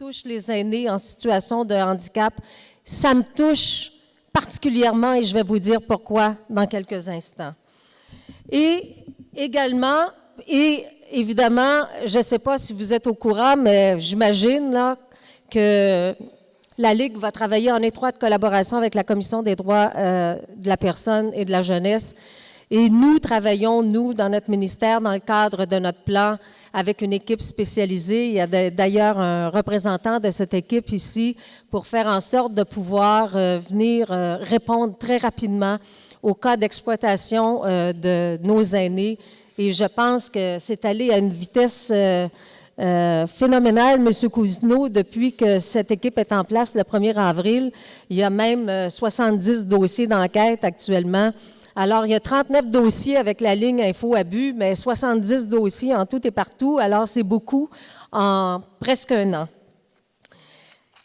touche les aînés en situation de handicap, ça me touche particulièrement et je vais vous dire pourquoi dans quelques instants. Et également, et évidemment, je ne sais pas si vous êtes au courant, mais j'imagine là, que la Ligue va travailler en étroite collaboration avec la Commission des droits de la personne et de la jeunesse. Et nous travaillons, nous, dans notre ministère, dans le cadre de notre plan, avec une équipe spécialisée. Il y a d'ailleurs un représentant de cette équipe ici pour faire en sorte de pouvoir venir répondre très rapidement aux cas d'exploitation de nos aînés. Et je pense que c'est allé à une vitesse phénoménale, M. Cousineau, depuis que cette équipe est en place le 1er avril. Il y a même 70 dossiers d'enquête actuellement. Alors, il y a 39 dossiers avec la ligne Info-Abus, mais 70 dossiers en tout et partout. Alors, c'est beaucoup en presque un an.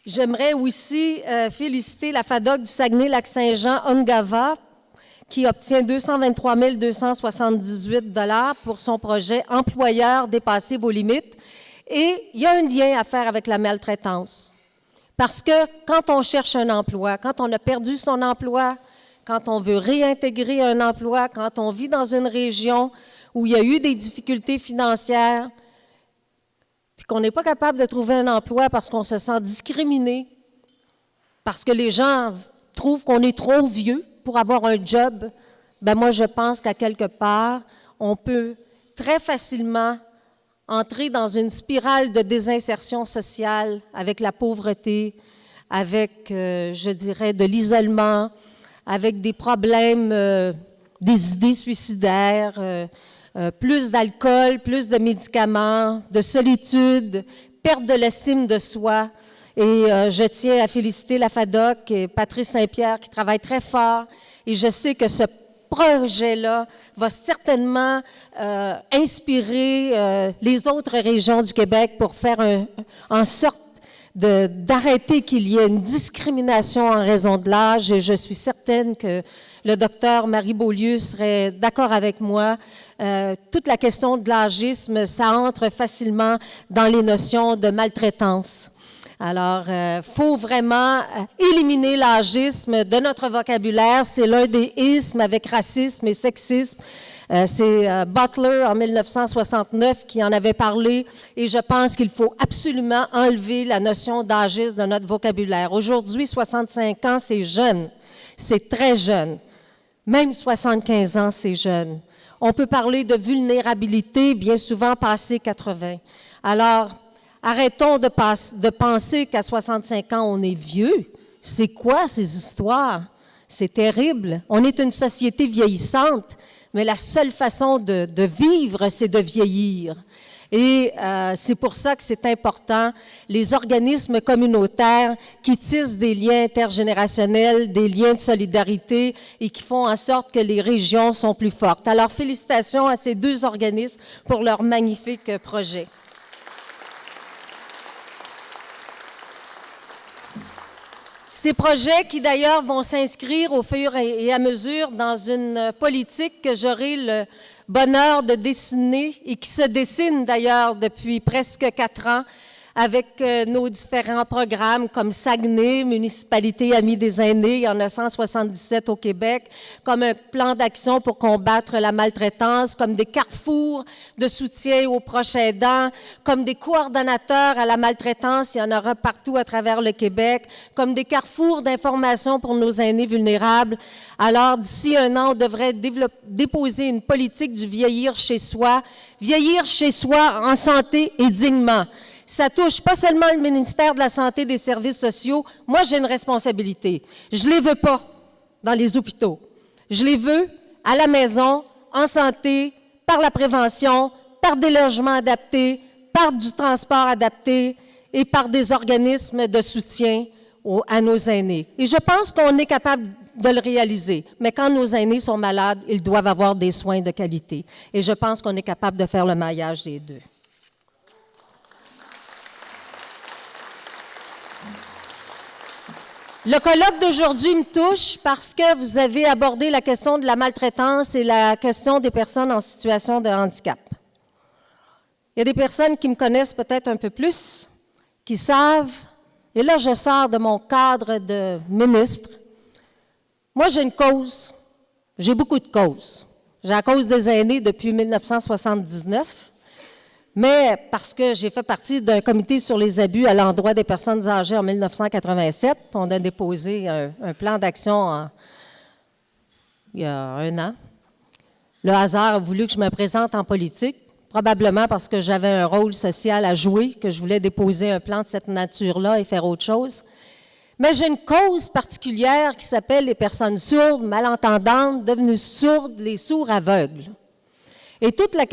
J'aimerais aussi féliciter la FADOC du Saguenay-Lac-Saint-Jean-Ongava qui obtient 223 278 $ pour son projet « Employeurs, dépassez vos limites ». Et il y a un lien à faire avec la maltraitance. Parce que quand on cherche un emploi, quand on a perdu son emploi, quand on veut réintégrer un emploi, quand on vit dans une région où il y a eu des difficultés financières, puis qu'on n'est pas capable de trouver un emploi parce qu'on se sent discriminé, parce que les gens trouvent qu'on est trop vieux pour avoir un job, bien moi je pense qu'à quelque part, on peut très facilement entrer dans une spirale de désinsertion sociale avec la pauvreté, avec, je dirais, de l'isolement, avec des problèmes, des idées suicidaires, plus d'alcool, plus de médicaments, de solitude, perte de l'estime de soi. Et je tiens à féliciter la FADOC et Patrice Saint-Pierre qui travaille très fort. Et je sais que ce projet-là va certainement inspirer les autres régions du Québec pour faire en sorte d'arrêter qu'il y ait une discrimination en raison de l'âge. Et je suis certaine que le docteur Marie Beaulieu serait d'accord avec moi. Toute la question de l'âgisme, ça entre facilement dans les notions de maltraitance. Alors, faut vraiment éliminer l'âgisme de notre vocabulaire. C'est l'un des ismes avec racisme et sexisme. C'est Butler, en 1969, qui en avait parlé, et je pense qu'il faut absolument enlever la notion d'âgisme de notre vocabulaire. Aujourd'hui, 65 ans, c'est jeune, c'est très jeune. Même 75 ans, c'est jeune. On peut parler de vulnérabilité, bien souvent passé 80. Alors, arrêtons de penser qu'à 65 ans, on est vieux. C'est quoi ces histoires? C'est terrible. On est une société vieillissante. Mais la seule façon de vivre, c'est de vieillir. Et c'est pour ça que c'est important, les organismes communautaires qui tissent des liens intergénérationnels, des liens de solidarité et qui font en sorte que les régions sont plus fortes. Alors, félicitations à ces deux organismes pour leur magnifique projet. Ces projets qui, d'ailleurs, vont s'inscrire au fur et à mesure dans une politique que j'aurai le bonheur de dessiner et qui se dessine, d'ailleurs, depuis presque 4 ans avec nos différents programmes comme Saguenay, Municipalité Amie des aînés, il y en a 177 au Québec, comme un plan d'action pour combattre la maltraitance, comme des carrefours de soutien aux proches aidants, comme des coordonnateurs à la maltraitance, il y en aura partout à travers le Québec, comme des carrefours d'information pour nos aînés vulnérables. Alors, d'ici 1 an, on devrait déposer une politique du vieillir chez soi en santé et dignement. Ça touche pas seulement le ministère de la Santé et des Services sociaux. Moi, j'ai une responsabilité. Je les veux pas dans les hôpitaux. Je les veux à la maison, en santé, par la prévention, par des logements adaptés, par du transport adapté et par des organismes de soutien à nos aînés. Et je pense qu'on est capable de le réaliser. Mais quand nos aînés sont malades, ils doivent avoir des soins de qualité. Et je pense qu'on est capable de faire le maillage des deux. Le colloque d'aujourd'hui me touche parce que vous avez abordé la question de la maltraitance et la question des personnes en situation de handicap. Il y a des personnes qui me connaissent peut-être un peu plus, qui savent, et là je sors de mon cadre de ministre, moi j'ai une cause, j'ai beaucoup de causes. J'ai la cause des aînés depuis 1979, mais parce que j'ai fait partie d'un comité sur les abus à l'endroit des personnes âgées en 1987, on a déposé un plan d'action il y a 1 an. Le hasard a voulu que je me présente en politique, probablement parce que j'avais un rôle social à jouer, que je voulais déposer un plan de cette nature-là et faire autre chose. Mais j'ai une cause particulière qui s'appelle les personnes sourdes, malentendantes, devenues sourdes, les sourds aveugles. Et toute la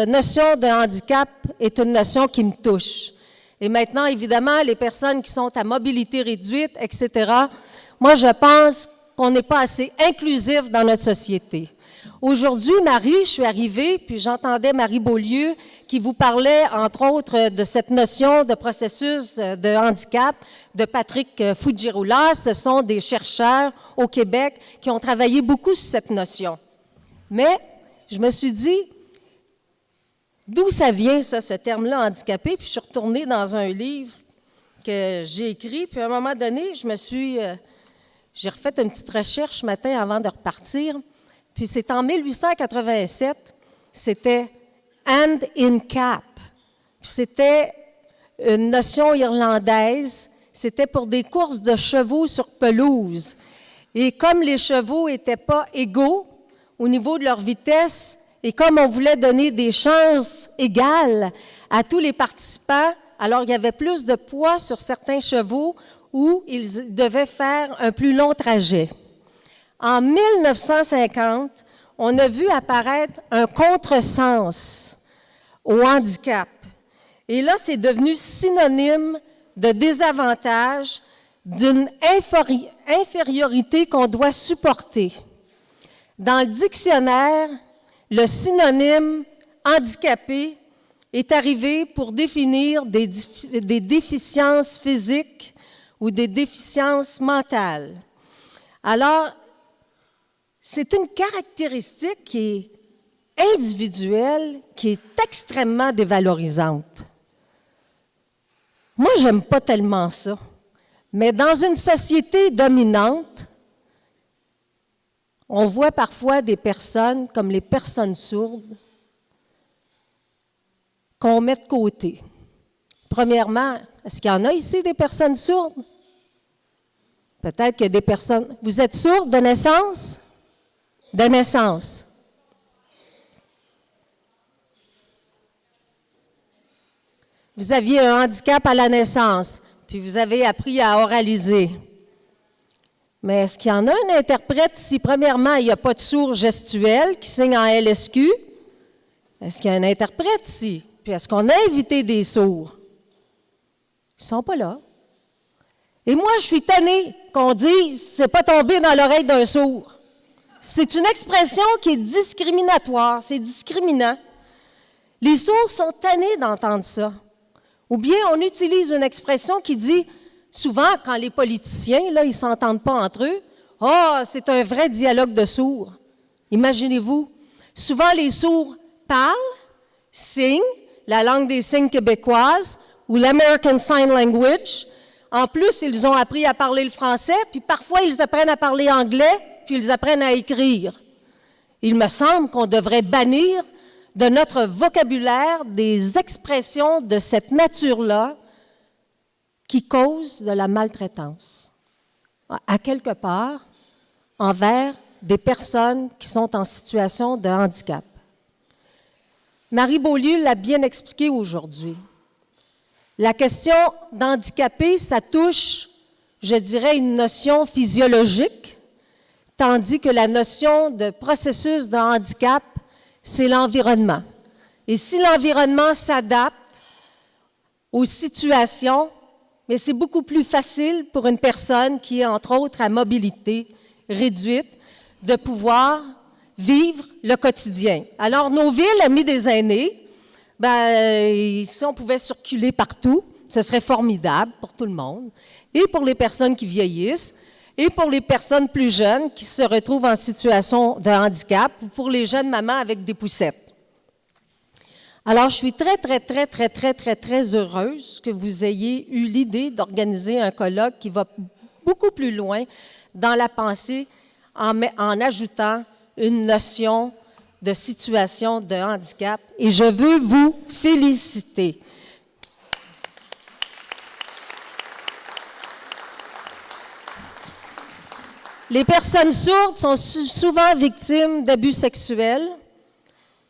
notion de handicap est une notion qui me touche. Et maintenant, évidemment, les personnes qui sont à mobilité réduite, etc., moi, je pense qu'on n'est pas assez inclusif dans notre société. Aujourd'hui, Marie, je suis arrivée, puis j'entendais Marie Beaulieu qui vous parlait, entre autres, de cette notion de processus de handicap de Patrick Fujirola. Ce sont des chercheurs au Québec qui ont travaillé beaucoup sur cette notion. Mais je me suis dit, d'où ça vient, ça, ce terme-là, handicapé? Puis je suis retournée dans un livre que j'ai écrit, puis à un moment donné, j'ai refait une petite recherche ce matin avant de repartir. Puis c'est en 1887, c'était « hand in cap ». C'était une notion irlandaise, c'était pour des courses de chevaux sur pelouse. Et comme les chevaux n'étaient pas égaux au niveau de leur vitesse, et comme on voulait donner des chances égales à tous les participants, alors il y avait plus de poids sur certains chevaux où ils devaient faire un plus long trajet. En 1950, on a vu apparaître un contresens au handicap. Et là, c'est devenu synonyme de désavantage, d'une infériorité qu'on doit supporter. Dans le dictionnaire, le synonyme handicapé est arrivé pour définir des déficiences physiques ou des déficiences mentales. Alors, c'est une caractéristique qui est individuelle, qui est extrêmement dévalorisante. Moi, je n'aime pas tellement ça. Mais dans une société dominante, on voit parfois des personnes, comme les personnes sourdes, qu'on met de côté. Premièrement, est-ce qu'il y en a ici des personnes sourdes? Peut-être qu'il y a des personnes... Vous êtes sourde de naissance? De naissance. Vous aviez un handicap à la naissance, puis vous avez appris à oraliser. Mais est-ce qu'il y en a un interprète si, premièrement, il n'y a pas de sourd gestuel qui signe en LSQ? Est-ce qu'il y a un interprète ici? Puis est-ce qu'on a invité des sourds? Ils ne sont pas là. Et moi, je suis tannée qu'on dise « c'est pas tombé dans l'oreille d'un sourd ». C'est une expression qui est discriminatoire, c'est discriminant. Les sourds sont tannés d'entendre ça. Ou bien on utilise une expression qui dit, souvent quand les politiciens, là, ils ne s'entendent pas entre eux, « Ah, c'est un vrai dialogue de sourds ». Imaginez-vous, souvent les sourds parlent, signent, la langue des signes québécoise ou l'American Sign Language. En plus, ils ont appris à parler le français, puis parfois ils apprennent à parler anglais, puis ils apprennent à écrire. Il me semble qu'on devrait bannir de notre vocabulaire des expressions de cette nature-là qui causent de la maltraitance, à quelque part, envers des personnes qui sont en situation de handicap. Marie Beaulieu l'a bien expliqué aujourd'hui. La question d'handicapé, ça touche, je dirais, une notion physiologique, tandis que la notion de processus de handicap, c'est l'environnement. Et si l'environnement s'adapte aux situations, mais c'est beaucoup plus facile pour une personne qui est, entre autres, à mobilité réduite, de pouvoir vivre le quotidien. Alors, nos villes, amies des aînés, si on pouvait circuler partout, ce serait formidable pour tout le monde, et pour les personnes qui vieillissent, et pour les personnes plus jeunes qui se retrouvent en situation de handicap, ou pour les jeunes mamans avec des poussettes. Alors, je suis très heureuse que vous ayez eu l'idée d'organiser un colloque qui va beaucoup plus loin dans la pensée en ajoutant une notion de situation de handicap. Et je veux vous féliciter. Les personnes sourdes sont souvent victimes d'abus sexuels,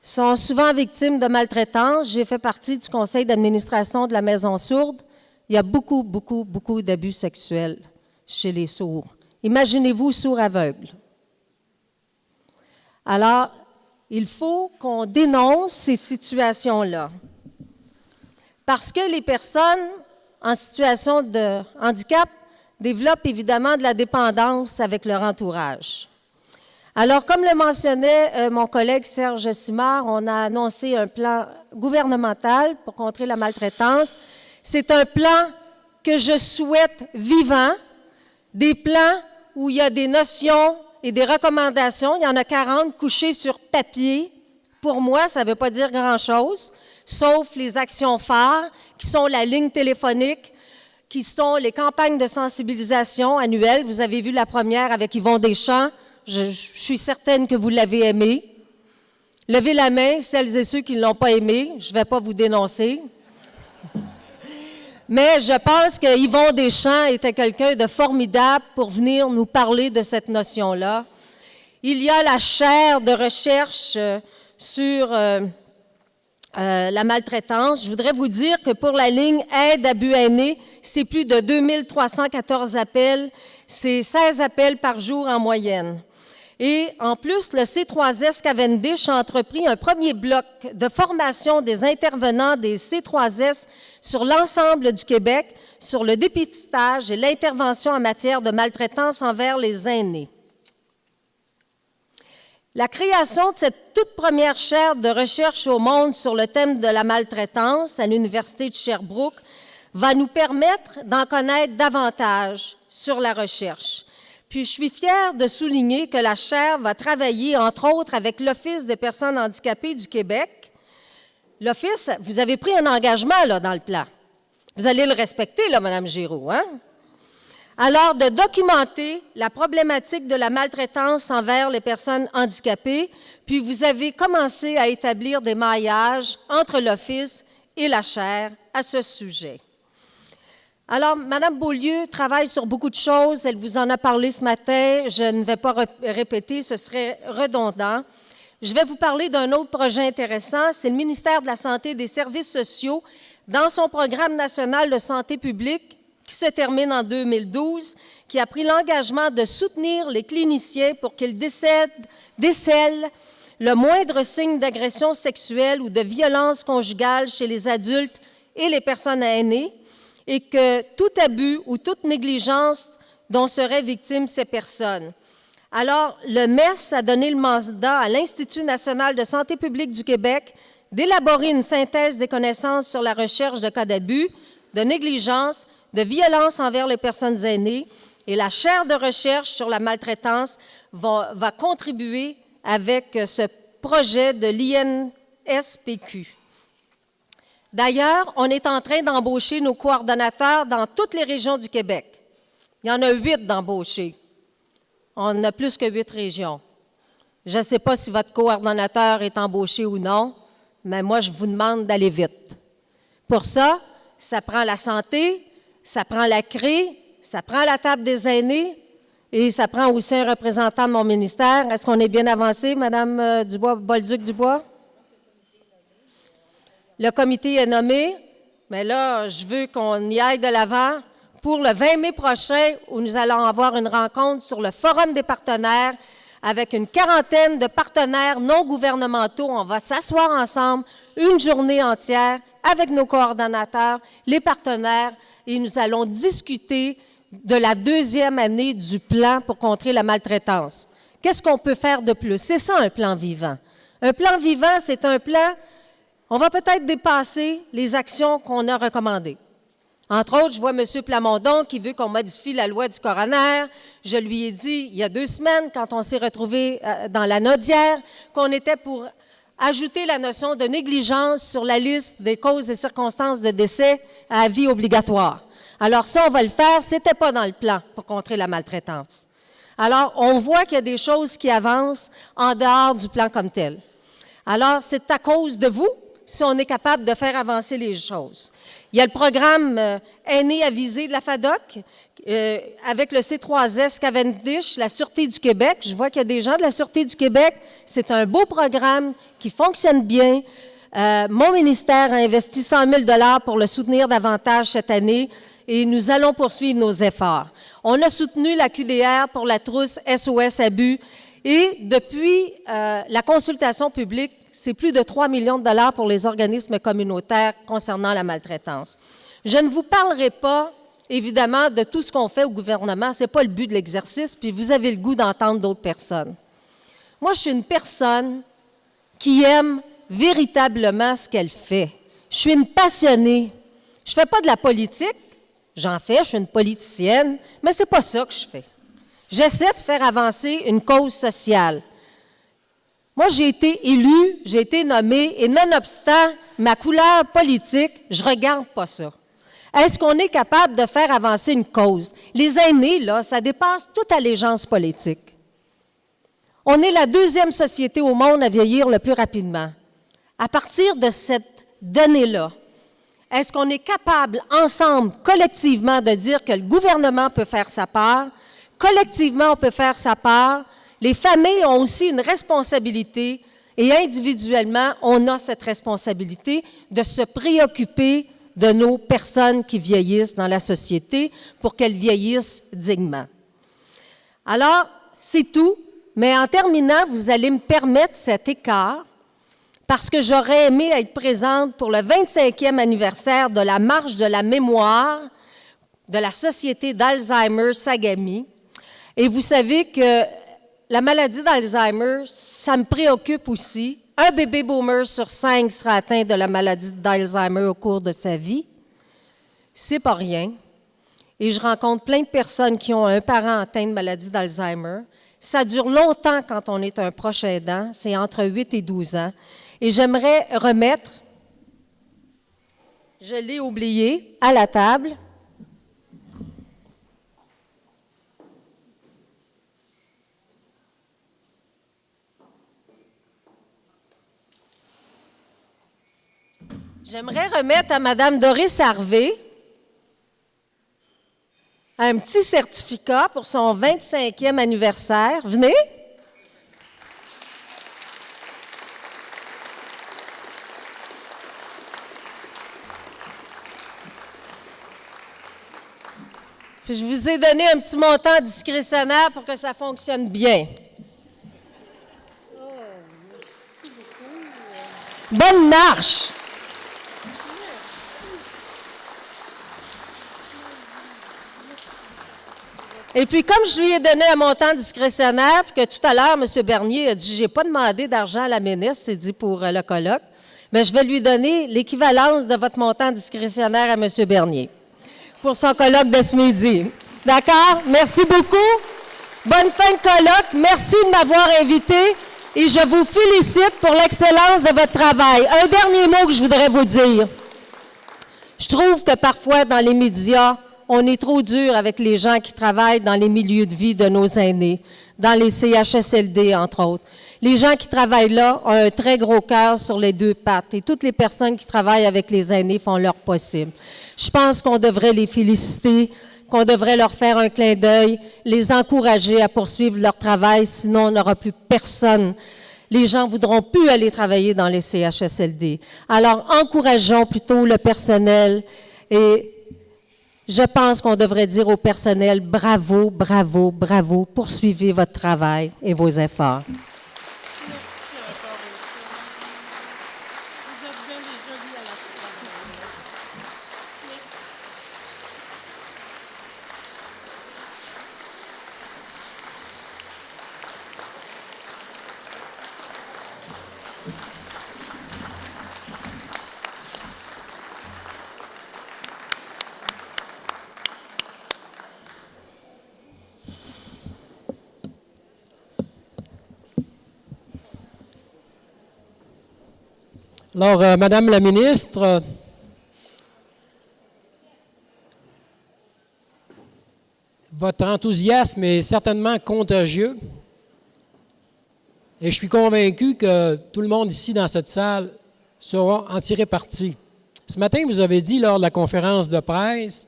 sont souvent victimes de maltraitance. J'ai fait partie du conseil d'administration de la Maison sourde. Il y a beaucoup d'abus sexuels chez les sourds. Imaginez-vous sourds-aveugles. Alors, il faut qu'on dénonce ces situations-là. Parce que les personnes en situation de handicap développent évidemment de la dépendance avec leur entourage. Alors, comme le mentionnait mon collègue Serge Simard, on a annoncé un plan gouvernemental pour contrer la maltraitance. C'est un plan que je souhaite vivant, des plans où il y a des notions et des recommandations. Il y en a 40 couchées sur papier. Pour moi, ça ne veut pas dire grand-chose, sauf les actions phares, qui sont la ligne téléphonique, qui sont les campagnes de sensibilisation annuelles. Vous avez vu la première avec Yvon Deschamps. Je suis certaine que vous l'avez aimée. Levez la main, celles et ceux qui ne l'ont pas aimée. Je ne vais pas vous dénoncer. Mais je pense que Yvon Deschamps était quelqu'un de formidable pour venir nous parler de cette notion-là. Il y a la chaire de recherche sur la maltraitance. Je voudrais vous dire que pour la ligne Aide abus aînés, c'est plus de 2314 appels. C'est 16 appels par jour en moyenne. Et en plus, le C3S Cavendish a entrepris un premier bloc de formation des intervenants des C3S sur l'ensemble du Québec, sur le dépistage et l'intervention en matière de maltraitance envers les aînés. La création de cette toute première chaire de recherche au monde sur le thème de la maltraitance à l'Université de Sherbrooke va nous permettre d'en connaître davantage sur la recherche. Puis, je suis fière de souligner que la chaire va travailler, entre autres, avec l'Office des personnes handicapées du Québec. L'Office, vous avez pris un engagement là, dans le plan. Vous allez le respecter, là, Mme Giroux, hein? Alors, de documenter la problématique de la maltraitance envers les personnes handicapées, puis vous avez commencé à établir des maillages entre l'Office et la chaire à ce sujet. Alors, Mme Beaulieu travaille sur beaucoup de choses. Elle vous en a parlé ce matin. Je ne vais pas répéter, ce serait redondant. Je vais vous parler d'un autre projet intéressant. C'est le ministère de la Santé et des Services sociaux, dans son programme national de santé publique, qui se termine en 2012, qui a pris l'engagement de soutenir les cliniciens pour qu'ils décèlent le moindre signe d'agression sexuelle ou de violence conjugale chez les adultes et les personnes aînées, et que tout abus ou toute négligence dont seraient victimes ces personnes. Alors, le MES a donné le mandat à l'Institut national de santé publique du Québec d'élaborer une synthèse des connaissances sur la recherche de cas d'abus, de négligence, de violence envers les personnes aînées, et la chaire de recherche sur la maltraitance va contribuer avec ce projet de l'INSPQ. D'ailleurs, on est en train d'embaucher nos coordonnateurs dans toutes les régions du Québec. Il y en a 8 d'embauchés. On a plus que 8 régions. Je ne sais pas si votre coordonnateur est embauché ou non, mais moi, je vous demande d'aller vite. Pour ça, ça prend la santé, ça prend la CRE, ça prend la table des aînés et ça prend aussi un représentant de mon ministère. Est-ce qu'on est bien avancé, Mme Dubois, Bolduc-Dubois? Le comité est nommé, mais là, je veux qu'on y aille de l'avant pour le 20 mai prochain, où nous allons avoir une rencontre sur le Forum des partenaires avec une quarantaine de partenaires non gouvernementaux. On va s'asseoir ensemble une journée entière avec nos coordonnateurs, les partenaires, et nous allons discuter de la 2e année du plan pour contrer la maltraitance. Qu'est-ce qu'on peut faire de plus? C'est ça, un plan vivant. Un plan vivant, c'est un plan... On va peut-être dépasser les actions qu'on a recommandées. Entre autres, je vois M. Plamondon qui veut qu'on modifie la loi du coroner. Je lui ai dit il y a 2 semaines, quand on s'est retrouvés dans la Naudière, qu'on était pour ajouter la notion de négligence sur la liste des causes et circonstances de décès à avis obligatoire. Alors ça, on va le faire. Ce n'était pas dans le plan pour contrer la maltraitance. Alors, on voit qu'il y a des choses qui avancent en dehors du plan comme tel. Alors, c'est à cause de vous si on est capable de faire avancer les choses. Il y a le programme Aînés avisés de la FADOC avec le C3S Cavendish, la Sûreté du Québec. Je vois qu'il y a des gens de la Sûreté du Québec. C'est un beau programme qui fonctionne bien. Mon ministère a investi 100 000 pour le soutenir davantage cette année et nous allons poursuivre nos efforts. On a soutenu la QDR pour la trousse SOS Abus et depuis la consultation publique, c'est plus de 3 millions de dollars pour les organismes communautaires concernant la maltraitance. Je ne vous parlerai pas, évidemment, de tout ce qu'on fait au gouvernement. Ce n'est pas le but de l'exercice, puis vous avez le goût d'entendre d'autres personnes. Moi, je suis une personne qui aime véritablement ce qu'elle fait. Je suis une passionnée. Je ne fais pas de la politique. J'en fais, je suis une politicienne, mais ce n'est pas ça que je fais. J'essaie de faire avancer une cause sociale. Moi, j'ai été élue, j'ai été nommée, et nonobstant ma couleur politique, je ne regarde pas ça. Est-ce qu'on est capable de faire avancer une cause? Les aînés, là, ça dépasse toute allégeance politique. On est la deuxième société au monde à vieillir le plus rapidement. À partir de cette donnée-là, est-ce qu'on est capable, ensemble, collectivement, de dire que le gouvernement peut faire sa part? Collectivement, on peut faire sa part. Les familles ont aussi une responsabilité et individuellement, on a cette responsabilité de se préoccuper de nos personnes qui vieillissent dans la société pour qu'elles vieillissent dignement. Alors, c'est tout, mais en terminant, vous allez me permettre cet écart parce que j'aurais aimé être présente pour le 25e anniversaire de la Marche de la mémoire de la Société d'Alzheimer Sagami. Et vous savez que la maladie d'Alzheimer, ça me préoccupe aussi. Un bébé boomer sur 5 sera atteint de la maladie d'Alzheimer au cours de sa vie. C'est pas rien. Et je rencontre plein de personnes qui ont un parent atteint de maladie d'Alzheimer. Ça dure longtemps quand on est un proche aidant. C'est entre 8 et 12 ans. Et j'aimerais remettre, je l'ai oublié, à la table. J'aimerais remettre à Mme Doris Harvey un petit certificat pour son 25e anniversaire. Venez. Puis je vous ai donné un petit montant discrétionnaire pour que ça fonctionne bien. Oh, merci beaucoup. Bonne marche! Et puis, comme je lui ai donné un montant discrétionnaire, puis que tout à l'heure, M. Bernier a dit « J'ai pas demandé d'argent à la ministre, c'est dit pour le colloque, mais je vais lui donner l'équivalence de votre montant discrétionnaire à M. Bernier pour son colloque de ce midi. » D'accord? Merci beaucoup. Bonne fin de colloque. Merci de m'avoir invité et je vous félicite pour l'excellence de votre travail. Un dernier mot que je voudrais vous dire. Je trouve que parfois, dans les médias, on est trop dur avec les gens qui travaillent dans les milieux de vie de nos aînés, dans les CHSLD, entre autres. Les gens qui travaillent là ont un très gros cœur sur les deux pattes et toutes les personnes qui travaillent avec les aînés font leur possible. Je pense qu'on devrait les féliciter, qu'on devrait leur faire un clin d'œil, les encourager à poursuivre leur travail, sinon on n'aura plus personne. Les gens ne voudront plus aller travailler dans les CHSLD. Alors, encourageons plutôt le personnel et je pense qu'on devrait dire au personnel, bravo, bravo, bravo, poursuivez votre travail et vos efforts. Alors, Madame la ministre, votre enthousiasme est certainement contagieux et je suis convaincu que tout le monde ici dans cette salle saura en tirer parti. Ce matin, vous avez dit lors de la conférence de presse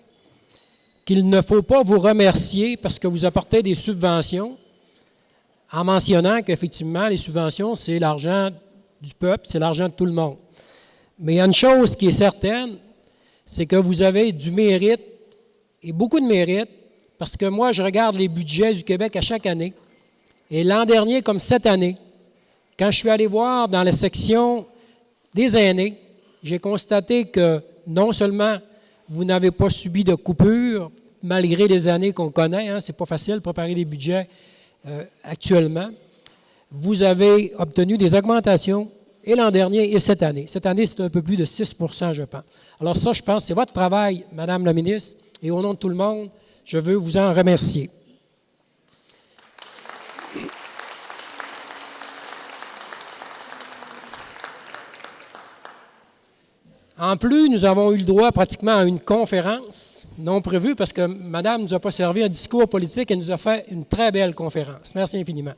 qu'il ne faut pas vous remercier parce que vous apportez des subventions, en mentionnant qu'effectivement, les subventions, c'est l'argent du peuple, c'est l'argent de tout le monde. Mais il y a une chose qui est certaine, c'est que vous avez du mérite, et beaucoup de mérite, parce que moi, je regarde les budgets du Québec à chaque année, et l'an dernier, comme cette année, quand je suis allé voir dans la section des aînés, j'ai constaté que non seulement vous n'avez pas subi de coupure, malgré les années qu'on connaît, hein, c'est pas facile de préparer des budgets actuellement, vous avez obtenu des augmentations et l'an dernier et cette année. Cette année, c'est un peu plus de 6 je pense. Alors ça, je pense, c'est votre travail, Madame la ministre, et au nom de tout le monde, je veux vous en remercier. En plus, nous avons eu le droit pratiquement à une conférence non prévue parce que Madame ne nous a pas servi un discours politique, elle nous a fait une très belle conférence. Merci infiniment.